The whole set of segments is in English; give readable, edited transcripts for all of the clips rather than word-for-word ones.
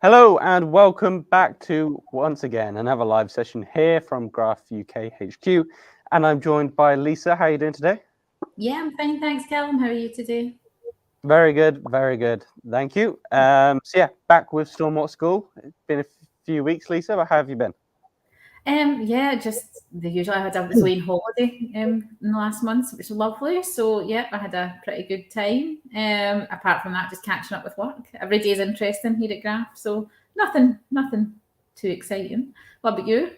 Hello and welcome back to, once again, another live session here from Graph UK HQ. And I'm joined by Lisa. How are you doing today? Yeah, I'm fine. Thanks, Callum. How are you today? Very good, very good. Thank you. Back with Stormwater School. It's been a few weeks, Lisa, but how have you been? Yeah, just the usual. I was away on holiday in the last month, which was lovely. So yeah, I had a pretty good time. Apart from that, just catching up with work. Every day is interesting here at Graph, so nothing too exciting. What about you?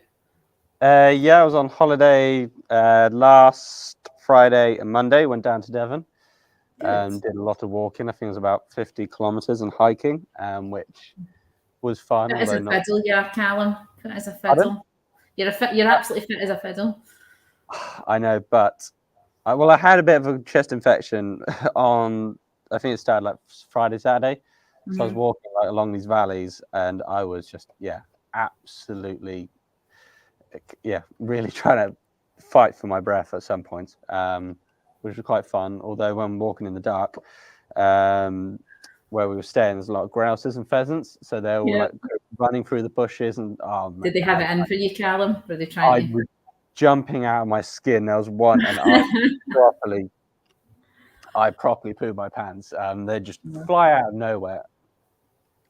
I was on holiday last Friday and Monday. Went down to Devon. Good. Did a lot of walking. I think it was about 50 kilometers and hiking, which was fun, Fit as although a not. fiddle, yeah, Callum. Fit as a Pardon? fiddle. You're absolutely fit as a fiddle. I know, but I had a bit of a chest infection on, I think it started like Friday, Saturday. So I was Mhm. walking like along these valleys and I was just, absolutely, really trying to fight for my breath at some point, which was quite fun. Although when walking in the dark, where we were staying, there's a lot of grouses and pheasants. So they're all Yeah. like running through the bushes and, oh man, Did they have it in for you, Callum? Were they trying I to? was jumping out of my skin. There was one and properly I properly poo my pants. They just fly out of nowhere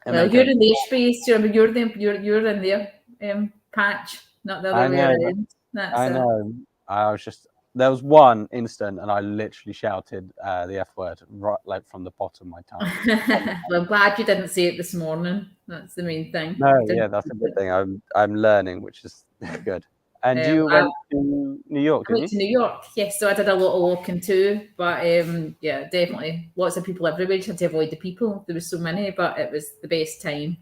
and Well, make you're a. in their space. You're in their patch, not the I other way know, around. That's I know. I was just there was one instant, and I literally shouted the F word right like from the bottom of my tongue. Well, I'm glad you didn't say it this morning. That's the main thing. No, You yeah, didn't. that's a good thing. I'm learning, which is good. And you I went to New York, didn't went you? to New York, yes, so I did a lot of walking too. But yeah, definitely lots of people everywhere. You just had to avoid the people. There was so many, but it was the best time.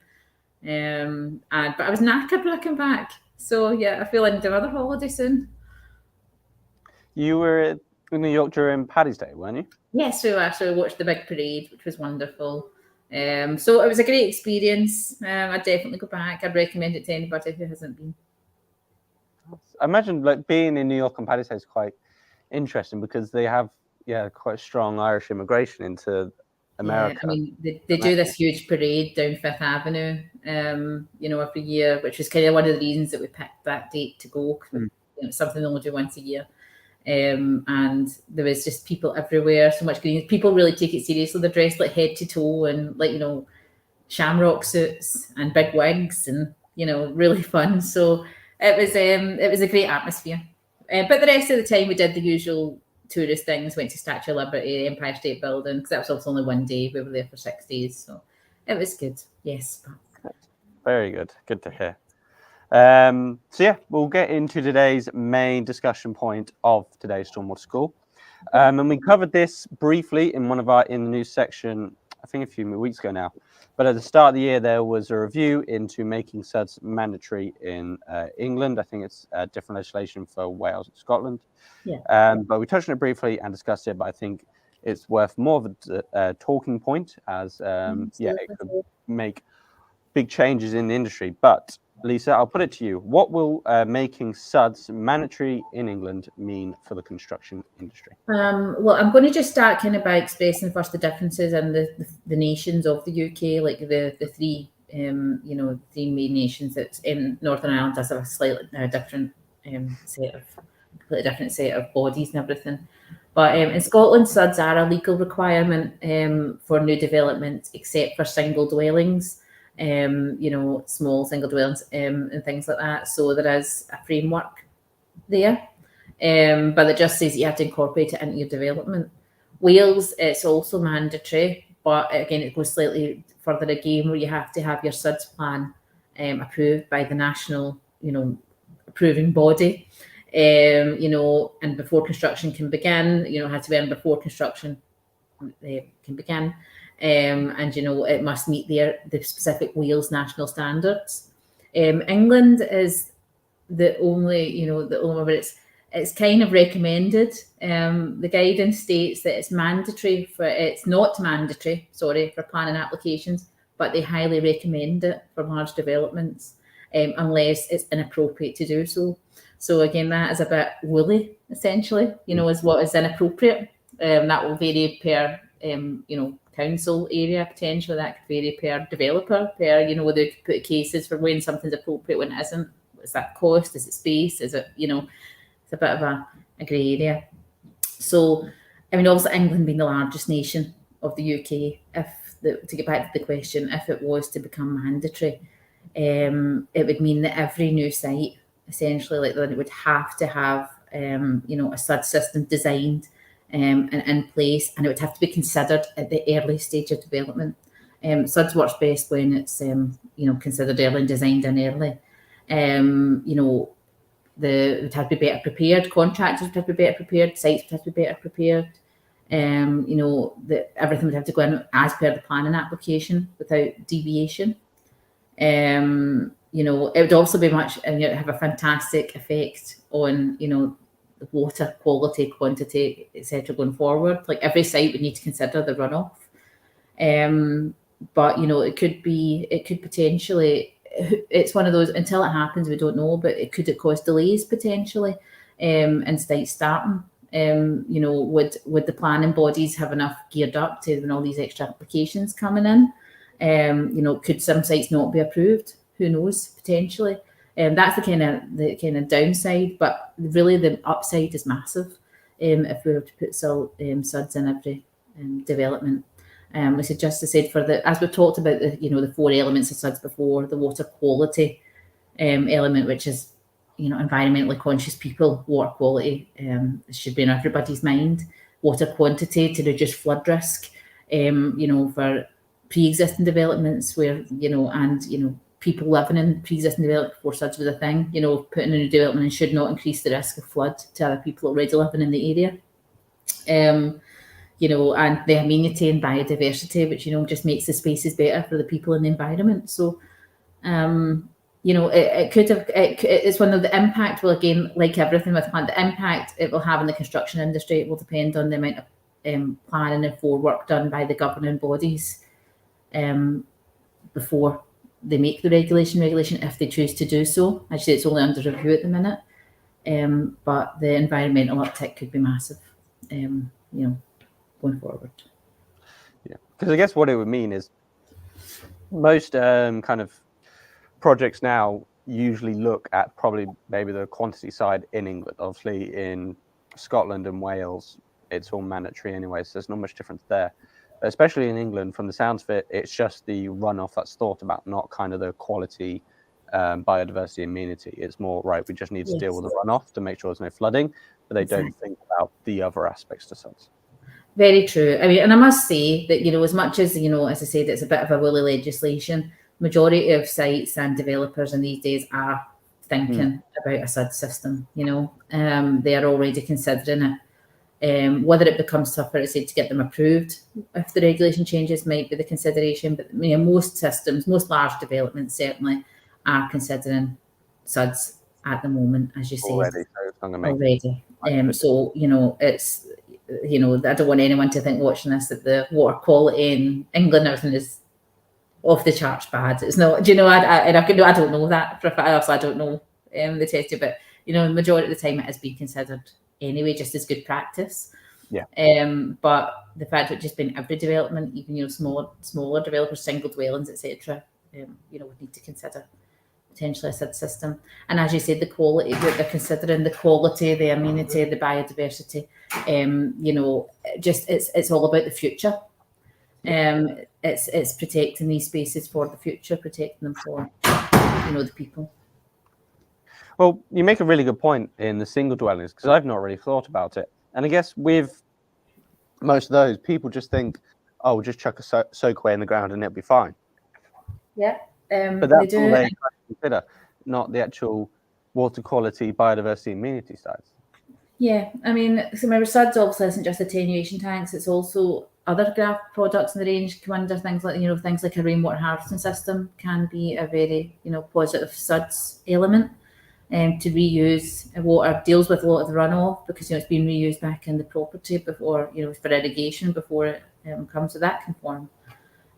And but I was knackered looking back. So yeah, I feel like into another holiday soon. You were in New York during Paddy's Day, weren't you? Yes, we actually watched the big parade, which was wonderful. So it was a great experience. I'd definitely go back. I'd recommend it to anybody who hasn't been. I imagine like being in New York on Paddy's Day is quite interesting because they have quite strong Irish immigration into Yeah, I America. mean, they do this huge parade down Fifth Avenue, every year, which is kind of one of the reasons that we picked that date to go. 'Cause Mm. it's something they only do once a year. And there was just people everywhere, so much green. People really take it seriously. They're dressed like head to toe and like, shamrock suits and big wigs and, really fun. So it was a great atmosphere. But the rest of the time we did the usual tourist things, went to Statue of Liberty, Empire State Building, because that was also only one day. We were there for 6 days. So it was good. Yes. Very good. Good to hear. We'll get into today's main discussion point of today's Stormwater School. And we covered this briefly in the news section, I think a few weeks ago now. But at the start of the year, there was a review into making SuDS mandatory in England. I think it's different legislation for Wales and Scotland. Yeah. But we touched on it briefly and discussed it. But I think it's worth more of a talking point as it could make big changes in the industry. But Lisa, I'll put it to you. What will making SuDS mandatory in England mean for the construction industry? Well, I'm going to just start kind of by expressing first the differences in the nations of the UK, like the three three main nations. That in Northern Ireland does have a slightly different completely different set of bodies and everything. But in Scotland, SuDS are a legal requirement for new development, except for single dwellings. Small single dwellings and things like that. So there is a framework there, but it just says you have to incorporate it into your development. Wales, it's also mandatory, but again, it goes slightly further again, where you have to have your SuDS plan approved by the national, approving body. And before construction can begin, it has to be in before construction can begin. And it must meet the specific Wales national standards. England is the only one where it's kind of recommended. The guidance states that it's not mandatory, for planning applications, but they highly recommend it for large developments, unless it's inappropriate to do so. So again, that is a bit woolly, essentially, is what is inappropriate. That will vary per, council area potentially. That could vary per developer, per, you know, whether you could put cases for when something's appropriate, when it isn't. Is that cost? Is it space? Is it, you know, it's a bit of a grey area. So, I mean, obviously England being the largest nation of the UK, to get back to the question, if it was to become mandatory, it would mean that every new site, essentially, like that, it would have to have, you know, a SuDS system designed and in place, and it would have to be considered at the early stage of development. SuDS works best when it's, you know, considered early and designed in early. You know, it would have to be better prepared. Contractors would have to be better prepared. Sites would have to be better prepared. You know, everything would have to go in as per the planning application without deviation. You know, it would also be have a fantastic effect on, you know, the water quality, quantity, etc. going forward. Like every site would need to consider the runoff. But you know, it could potentially, it's one of those, until it happens, we don't know, but it could cause delays potentially in sites starting. You know, would the planning bodies have enough geared up to when all these extra applications coming in? You know, could some sites not be approved? Who knows? Potentially. That's the kind of downside, but really the upside is massive if we were to put SuDS in every development. We just said as we've talked about the 4 elements of SuDS before, the water quality element, which is, you know, environmentally conscious people, water quality should be in everybody's mind. Water quantity to reduce flood risk, you know, for pre-existing developments where, you know, and, you know, people living in pre-existing development before SuDS was a thing, you know, putting in a new development and should not increase the risk of flood to other people already living in the area. You know, and the amenity and biodiversity, which, you know, just makes the spaces better for the people in the environment. So, you know, it's one of the impact, well, again, like everything with the impact it will have in the construction industry, it will depend on the amount of planning and forework done by the governing bodies before they make the regulation, if they choose to do so. Actually, it's only under review at the minute, but the environmental uptick could be massive, you know, going forward. Yeah, because I guess what it would mean is most kind of projects now usually look at probably maybe the quantity side in England. Obviously, in Scotland and Wales, it's all mandatory anyway, so there's not much difference there. But especially in England, from the sounds of it, it's just the runoff that's thought about, not kind of the quality, biodiversity, amenity. It's more, right, we just need to deal with the runoff to make sure there's no flooding, but they don't think about the other aspects to SuDS. Very true. I mean, and I must say that, you know, as much as, you know, as I said, it's a bit of a woolly legislation, majority of sites and developers in these days are thinking about a SuDS system, you know. They are already considering it. Whether it becomes tougher, as I said, to get them approved if the regulation changes might be the consideration, but you know, most systems, most large developments certainly are considering SuDS at the moment, as you say. Already. So, you know, it's, you know, I don't want anyone to think watching this that the water quality in England, everything is off the charts bad. It's not, do you know, I don't know that for a fact, I don't know the test, but, you know, the majority of the time it has been considered anyway, just as good practice. Yeah. But the fact that just been every development, even, you know, smaller developers, single dwellings, etc., you know, would need to consider potentially a SuDS system. And as you said, the quality, they're considering the quality, the amenity, the biodiversity. You know, just it's all about the future. It's protecting these spaces for the future, protecting them for, you know, the people. Well, you make a really good point in the single dwellings, because I've not really thought about it. And I guess with most of those, people just think, oh, we'll just chuck a soakaway in the ground and it'll be fine. Yeah. But that's all they consider, not the actual water quality, biodiversity, amenity sides. Yeah, I mean, so remember, SuDS obviously isn't just attenuation tanks, it's also other graph products in the range come under things like, you know, things like a rainwater harvesting system can be a very, you know, positive SuDS element. To reuse water, deals with a lot of the runoff because, you know, it's been reused back in the property before, you know, for irrigation before it comes to that conform.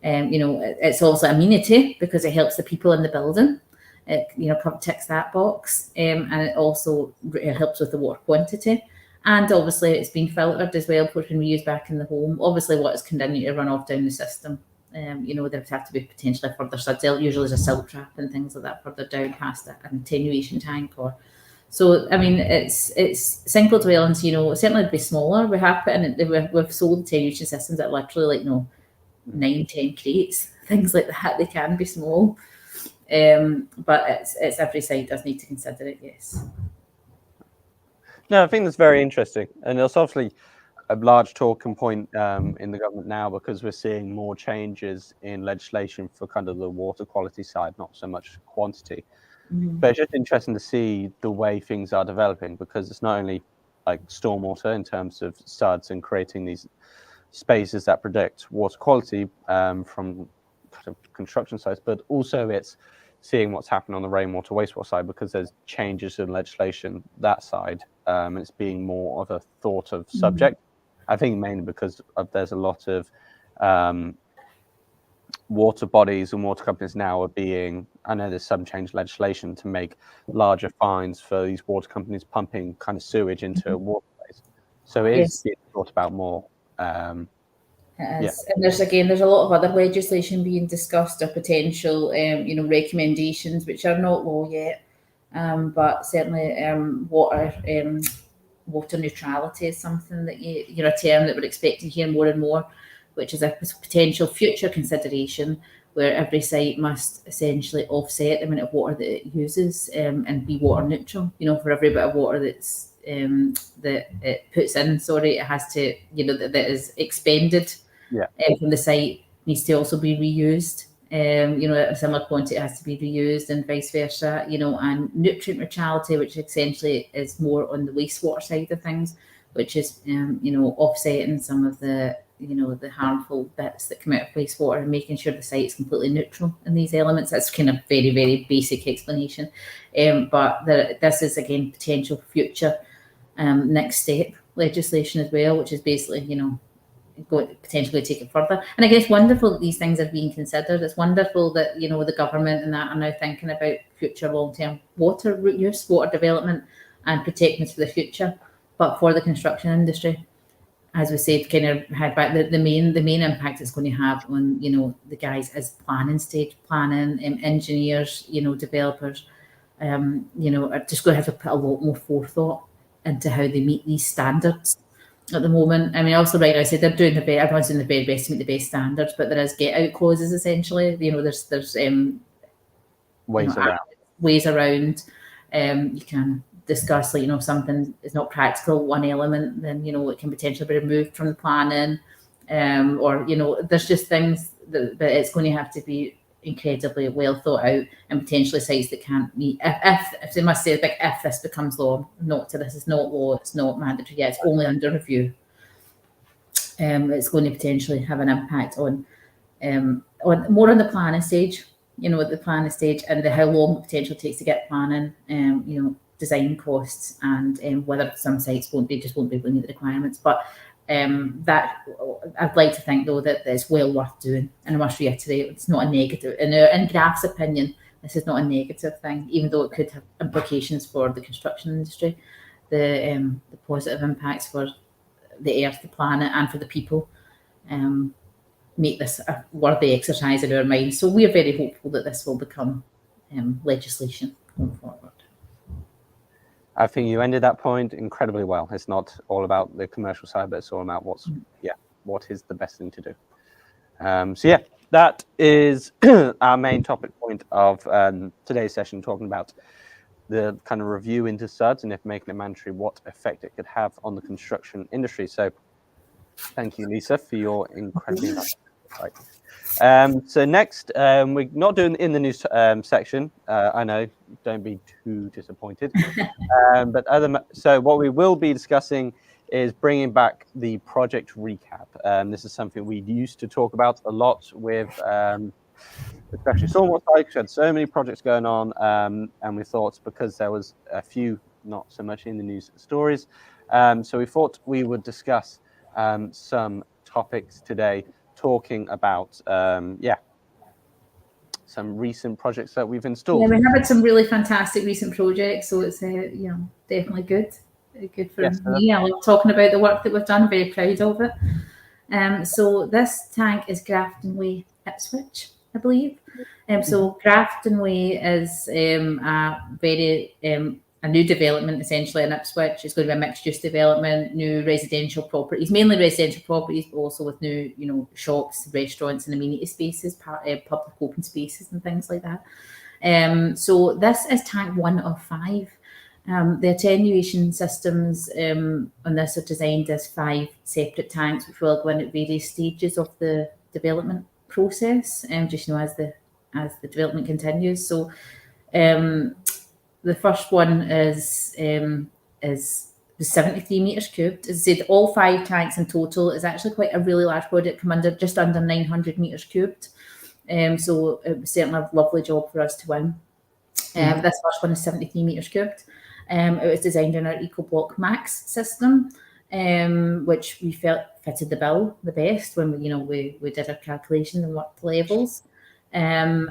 You know, it's also amenity because it helps the people in the building. It, you know, ticks that box, and it also helps with the water quantity. And obviously it's been filtered as well before it's been reused back in the home. Obviously what is continuing to run off down the system. There would have to be potentially further SuDS. Usually there's a silt trap and things like that further down past an attenuation tank. So I mean, it's single dwellings. Certainly be smaller. We have put in. We've sold attenuation systems that literally 9-10 crates, things like that. They can be small, but it's every site does need to consider it. Yes. No, I think that's very interesting, and it's obviously a large talking point in the government now, because we're seeing more changes in legislation for kind of the water quality side, not so much quantity. But it's just interesting to see the way things are developing, because it's not only like stormwater in terms of SuDS and creating these spaces that predict water quality from kind of construction sites, but also it's seeing what's happening on the rainwater wastewater side, because there's changes in legislation that side, and it's being more of a thought of subject. I think mainly because there's a lot of water bodies and water companies now are being, I know there's some change legislation to make larger fines for these water companies pumping kind of sewage into a waterways. So it is being thought about more. It is. And there's a lot of other legislation being discussed, or potential recommendations which are not law yet, but certainly water neutrality is something that a term that we're expecting to hear more and more, which is a potential future consideration where every site must essentially offset the amount of water that it uses and be water neutral. For every bit of water that it puts in, it has to, that is expended from the site, needs to also be reused. At a similar point, it has to be reused, and vice versa. And nutrient neutrality, which essentially is more on the wastewater side of things, which is offsetting some of the the harmful bits that come out of wastewater and making sure the site is completely neutral in these elements. That's kind of very, very basic explanation. But this is again potential future next step legislation as well, which is basically going to potentially take it further. And I guess wonderful that these things are being considered. It's wonderful that the government and that are now thinking about future long-term water use, water development, and protecting it for the future. But for the construction industry, as we said, kind of had back the main impact it's going to have on the guys as planning stage, engineers, developers, are just going to have to put a lot more forethought into how they meet these standards. At the moment, I mean, also right now, I said they're doing everyone's doing the very best to meet the best standards, but there is get out clauses essentially. There's ways around. You can discuss, something is not practical, one element, then it can potentially be removed from the planning, or there's just things that it's going to have to be incredibly well thought out, and potentially sites that can't meet. If they must say, if this becomes law, this is not law, it's not mandatory yet, it's only under review. It's going to potentially have an impact on more on the planning stage, the planning stage, and how long the potential takes to get planning, design costs, and whether some sites won't be able to meet the requirements. But that I'd like to think though that it's well worth doing, and I must reiterate, it's not a negative. In Graf's opinion, this is not a negative thing, even though it could have implications for the construction industry. The positive impacts for the earth, the planet, and for the people make this a worthy exercise in our minds. So we are very hopeful that this will become legislation going forward. I think you ended that point incredibly well. It's not all about the commercial side, but it's all about what is the best thing to do. So that is our main topic point of today's session, talking about the kind of review into SuDS and if making it mandatory, what effect it could have on the construction industry. So thank you, Lisa, for your incredibly insight. So next, we're not doing in the news section. I know, don't be too disappointed. But so what we will be discussing is bringing back the project recap. This is something we used to talk about a lot with, especially Stormwater, because we had so many projects going on, and we thought because there was a few not so much in the news stories, so we thought we would discuss some topics today, talking about some recent projects that we've installed. Yeah, we have had some really fantastic recent projects, so it's definitely good. Good for me. I love talking about the work that we've done. Very proud of it. So this tank is Grafton Way, Ipswich, I believe. So Grafton Way is a new development essentially in Ipswich. It's going to be a mixed use development, new residential properties, mainly residential properties, but also with new, shops, restaurants, and amenity spaces, public open spaces, and things like that. So this is tank 1 of 5. The attenuation systems on this are designed as 5 separate tanks, which will go in at various stages of the development process, just as the development continues. So the first one is the 73 meters cubed. As I said, all 5 tanks in total is actually quite a really large project, come under just under 900 meters cubed. So it was certainly a lovely job for us to win. This first one is 73 meters cubed. It was designed in our EcoBlock Max system, which we felt fitted the bill the best when we did our calculations and worked levels. And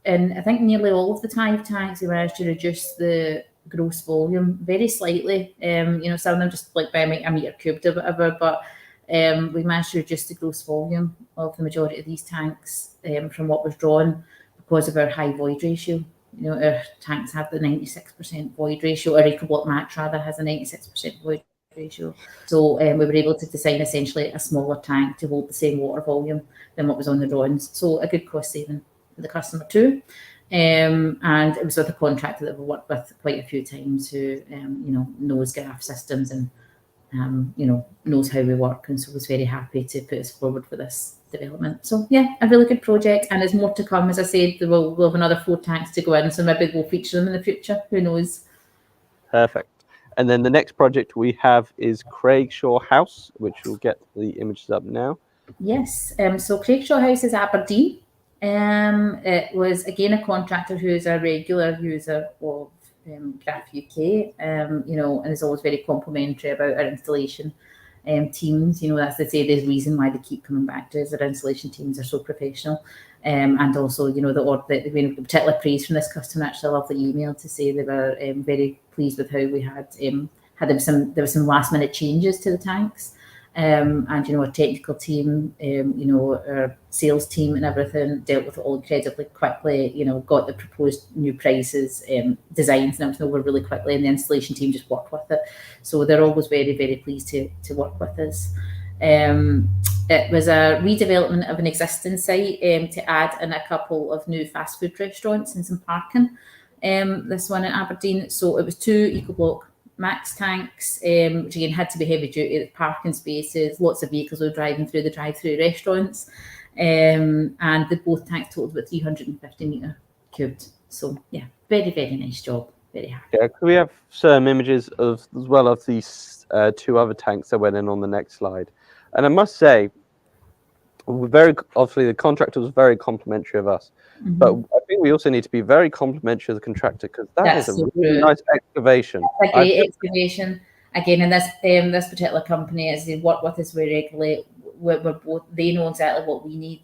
I think nearly all of the 5 tanks we managed to reduce the gross volume very slightly. Some of them just like by a meter cubed or whatever, but we managed to reduce the gross volume of the majority of these tanks from what was drawn because of our high void ratio. Our tanks have the 96% void ratio, or EcoBlock Max rather has a 96% void ratio. So we were able to design essentially a smaller tank to hold the same water volume than what was on the drawings. So a good cost saving for the customer too. And it was with a contractor that we worked with quite a few times who, knows graph systems and, knows how we work. And so was very happy to put us forward for this development. So yeah, a really good project, and there's more to come. As I said, we'll have another 4 tanks to go in, so maybe we'll feature them in the future. Who knows? Perfect. And then the next project we have is Craigshaw House, which we'll get the images up now. Yes. So Craigshaw House is Aberdeen. It was again a contractor who is a regular user of Graph UK, and is always very complimentary about our installation teams. That's to say there's reason why they keep coming back to us. Our installation teams are so professional, and also the particular praise from this customer. Actually, a lovely email to say they were very pleased with how we had there were some last minute changes to the tanks. And our technical team, our sales team and everything dealt with it all incredibly quickly, got the proposed new prices, designs and everything over really quickly, and the installation team just worked with it. So they're always very, very pleased to work with us. It was a redevelopment of an existing site to add in a couple of new fast food restaurants and some parking. This one in Aberdeen. So it was 2 EcoBlock Max tanks, which again had to be heavy duty, parking spaces, lots of vehicles were driving through the drive-through restaurants, and both tanks totaled about 350 meter cubed. So yeah, very, very nice job. Very happy. Yeah, could we have some images of as well of these 2 other tanks that went in on the next slide? And I must say, obviously the contractor was very complimentary of us, but I think we also need to be very complimentary of the contractor, because that's is a really nice excavation. That's a great excavation. Again, in this particular company, as they work with us very regularly, we're both, they know exactly what we need.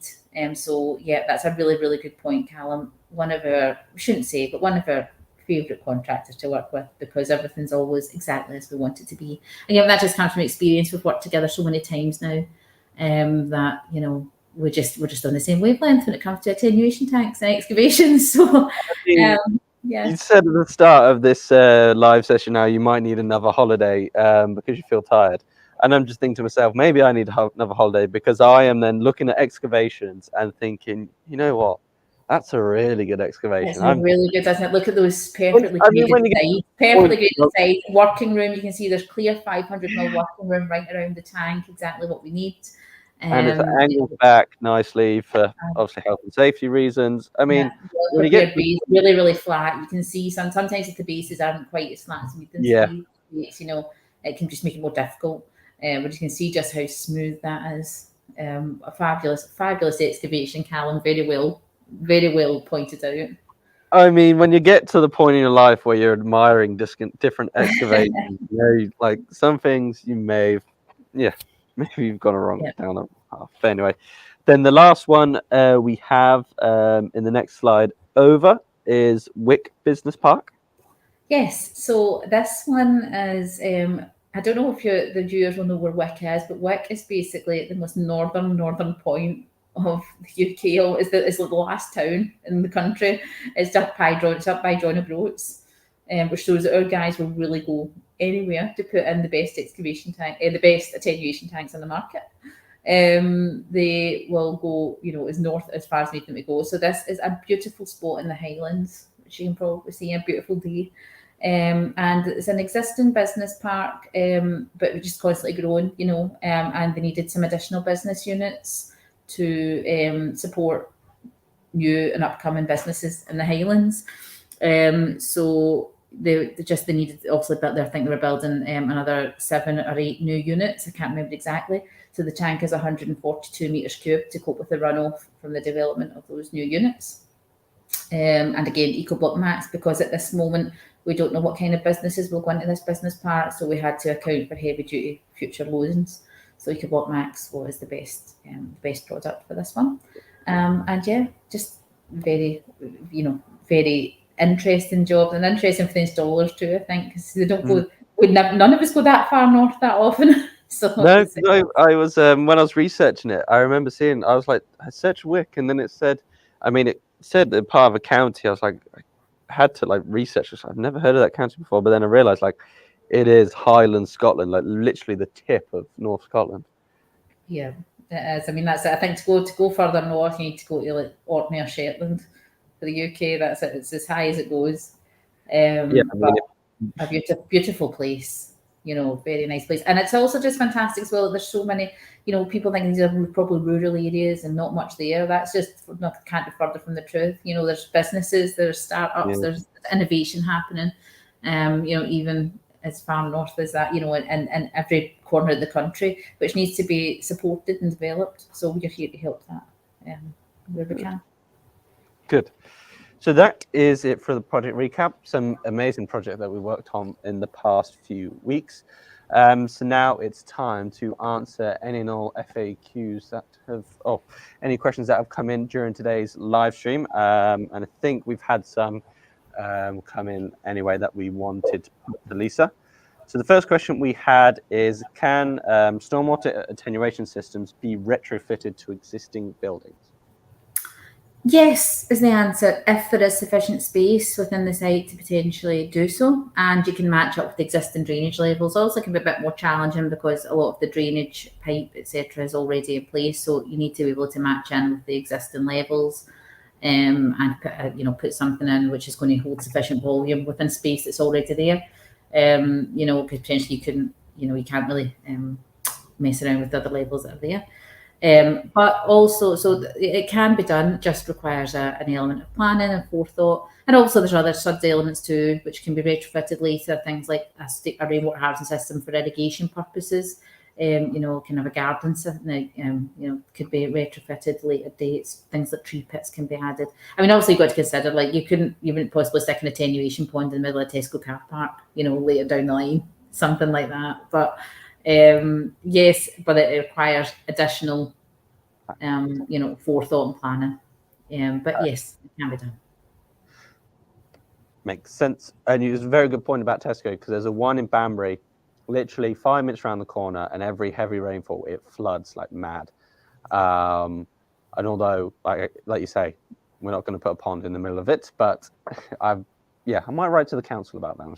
So yeah, that's a really, really good point, Callum. One of our favourite contractors to work with, because everything's always exactly as we want it to be. Again, that just comes from experience. We've worked together so many times now. That we're just on the same wavelength when it comes to attenuation tanks and excavations. So yeah. You said at the start of this live session now you might need another holiday because you feel tired, and I'm just thinking to myself, maybe I need another holiday, because I am then looking at excavations and thinking, you know what, that's a really good excavation. It's really good, doesn't it? Look at those perfectly graded sides. Working room, you can see there's clear 500 mil working room right around the tank, exactly what we need. And it's angled back nicely for obviously health and safety reasons. I mean, when you get base, really, really flat, you can see sometimes if the bases aren't quite as flat as we can see, it can just make it more difficult. But you can see just how smooth that is. A fabulous excavation, Callum. Very well pointed out. I mean, when you get to the point in your life where you're admiring different excavations, like some things you may have, maybe you've gone wrong down a path. Anyway, then the last one we have in the next slide over is Wick Business Park. Yes, so this one is, I don't know if the viewers will know where Wick is, but Wick is basically the most northern point of the UK. It's like the last town in the country. It's up by John O'Groats, which shows that our guys will really go anywhere to put in the best excavation tank, the best attenuation tanks on the market. They will go, as north as far as they need them to go. So this is a beautiful spot in the Highlands, which you can probably see a beautiful day. And it's an existing business park, but just constantly growing, and they needed some additional business units to support new and upcoming businesses in the Highlands. So they needed, obviously, I think they were building another 7 or 8 new units. I can't remember exactly. So the tank is 142 metres cubed to cope with the runoff from the development of those new units. And again, EcoBlock Max, because at this moment we don't know what kind of businesses will go into this business park, so we had to account for heavy duty future loadings. So EcoBlock Max was the best product for this one. And yeah, just very interesting job, and interesting for the installers too, I think, because they don't go. None of us go that far north that often. So No, I was when I was researching it, I remember seeing, I was like, I searched Wick, and then it said, it said that part of a county. I was like, I had to research this. I've never heard of that county before, but then I realised it is Highland Scotland, literally the tip of North Scotland. Yeah, it is. That's it. I think to go further north, you need to go to Orkney or Shetland. For the UK, that's it. It's as high as it goes. But a beautiful place. Very nice place, and it's also just fantastic as well. There's so many, people think these are probably rural areas and not much there. That's just can't be further from the truth. There's businesses, there's startups, there's innovation happening. Even as far north as that, in every corner of the country, which needs to be supported and developed. So we're here to help that where we can. Good. So that is it for the project recap. Some amazing project that we worked on in the past few weeks. So now it's time to answer any and all FAQs that any questions that have come in during today's live stream. And I think we've had some come in anyway that we wanted to put to Lisa. So the first question we had is, can stormwater attenuation systems be retrofitted to existing buildings? Yes, is the answer, if there is sufficient space within the site to potentially do so, and you can match up with existing drainage levels. Also, it can be a bit more challenging because a lot of the drainage pipe, etc., is already in place, so you need to be able to match in with the existing levels, and put something in which is going to hold sufficient volume within space that's already there. Potentially you can't really mess around with the other levels that are there. But also, so it can be done, just requires an element of planning and forethought. And also there's other SuDS elements too, which can be retrofitted later, things like a rainwater harvesting system for irrigation purposes. Kind of a garden system, could be retrofitted later dates. Things like tree pits can be added. Obviously you've got to consider, you wouldn't possibly stick an attenuation pond in the middle of a Tesco car park, later down the line, something like that. But yes, but it requires additional, forethought and planning. But yes, it can be done. Makes sense. And it was a very good point about Tesco, because there's a one in Banbury, literally 5 minutes around the corner, and every heavy rainfall, it floods like mad. And although, like you say, we're not going to put a pond in the middle of it, but I might write to the council about that.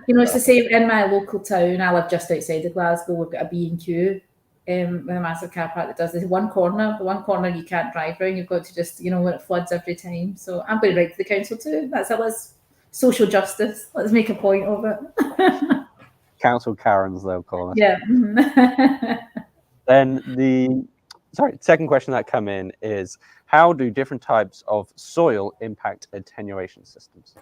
It's the same in my local town. I live just outside of Glasgow. We've got a B&Q with a massive car park that does this. The one corner you can't drive around. You've got to just, when it floods every time. So I'm going to write to the council too. Let's social justice. Let's make a point of it. Council Karens, they'll call it. Yeah. Then second question that come in is, how do different types of soil impact attenuation systems?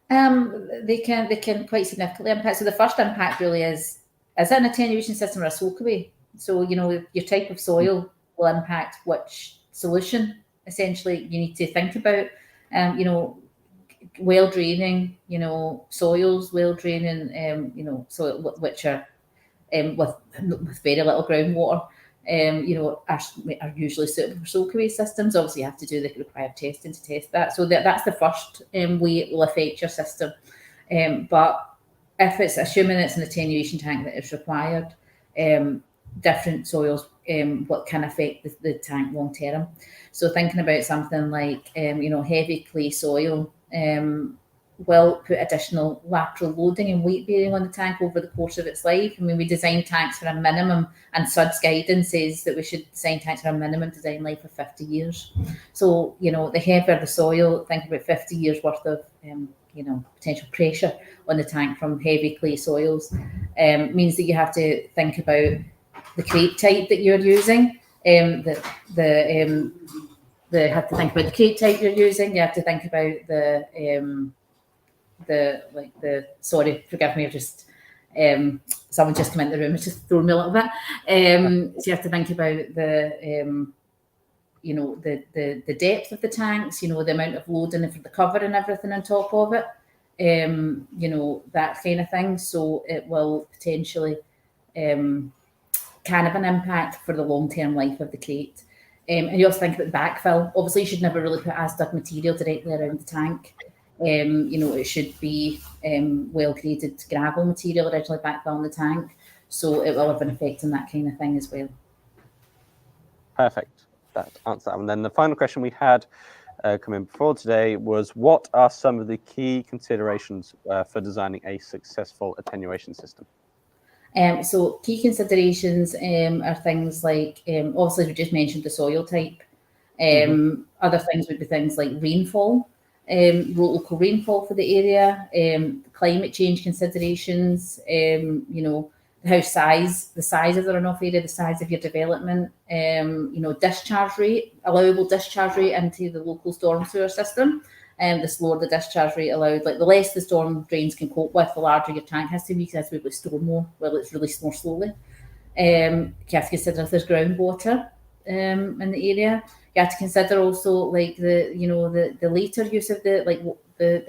They can quite significantly impact. So the first impact really is it an attenuation system or a soakaway? So, your type of soil will impact which solution, essentially, you need to think about. Well draining, soils, well draining, soil which are with very little groundwater, are usually suitable for soakaway systems. Obviously, you have to do the required testing to test that. So that's the first way it will affect your system. But if it's assuming it's an attenuation tank that is required, different soils what can affect the tank long term. So thinking about something like heavy clay soil will put additional lateral loading and weight bearing on the tank over the course of its life. I mean, we design tanks for a minimum, and SuDS guidance says that we should design tanks for a minimum design life of 50 years. So, the heavier the soil, think about 50 years worth of potential pressure on the tank from heavy clay soils, means that you have to think about the crate type that you're using. Have to think about the crate type you're using. You have to think about sorry, forgive me, I've just someone just come in the room, it's just thrown me a little bit. So you have to think about the depth of the tanks, the amount of loading for the cover and everything on top of it, that kind of thing. So it will potentially can have an impact for the long-term life of the crate. And you also think about the backfill. Obviously, you should never really put as-dug material directly around the tank. It should be well-graded gravel material originally backfill in the tank. So it will have an effect on that kind of thing as well. Perfect. That answers that one. Then the final question we had come in before today was, what are some of the key considerations for designing a successful attenuation system? So key considerations are things like, obviously we just mentioned the soil type. Other things would be things like rainfall, local rainfall for the area, climate change considerations, the size of the runoff area, the size of your development, discharge rate, allowable discharge rate into the local storm sewer system. The slower the discharge rate allowed, like the less the storm drains can cope with, the larger your tank has to be, because we would store more, well, it's released more slowly. You have to consider if there's groundwater in the area. You have to consider also like the later use of the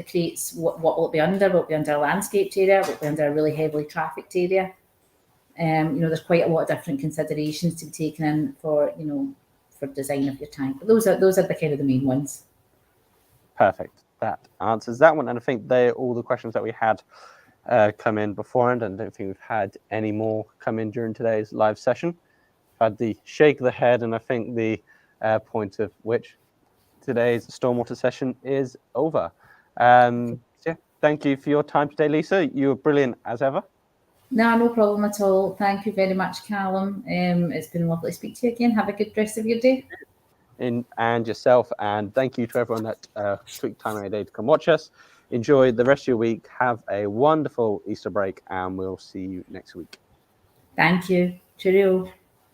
crates. What will it be under? Will it be under a landscaped area? Will it be under a really heavily trafficked area? There's quite a lot of different considerations to be taken in for design of your tank. But those are the kind of the main ones. Perfect. That answers that one. And I think they're all the questions that we had come in beforehand. And I don't think we've had any more come in during today's live session. I've had the shake of the head, and I think the point of which today's Stormwater session is over. So yeah, thank you for your time today, Lisa. You were brilliant as ever. No problem at all. Thank you very much, Callum. It's been lovely to speak to you again. Have a good rest of your day. And yourself, and thank you to everyone that took time out of their day to come watch us. Enjoy the rest of your week. Have a wonderful Easter break, and we'll see you next week. Thank you. Cheerio.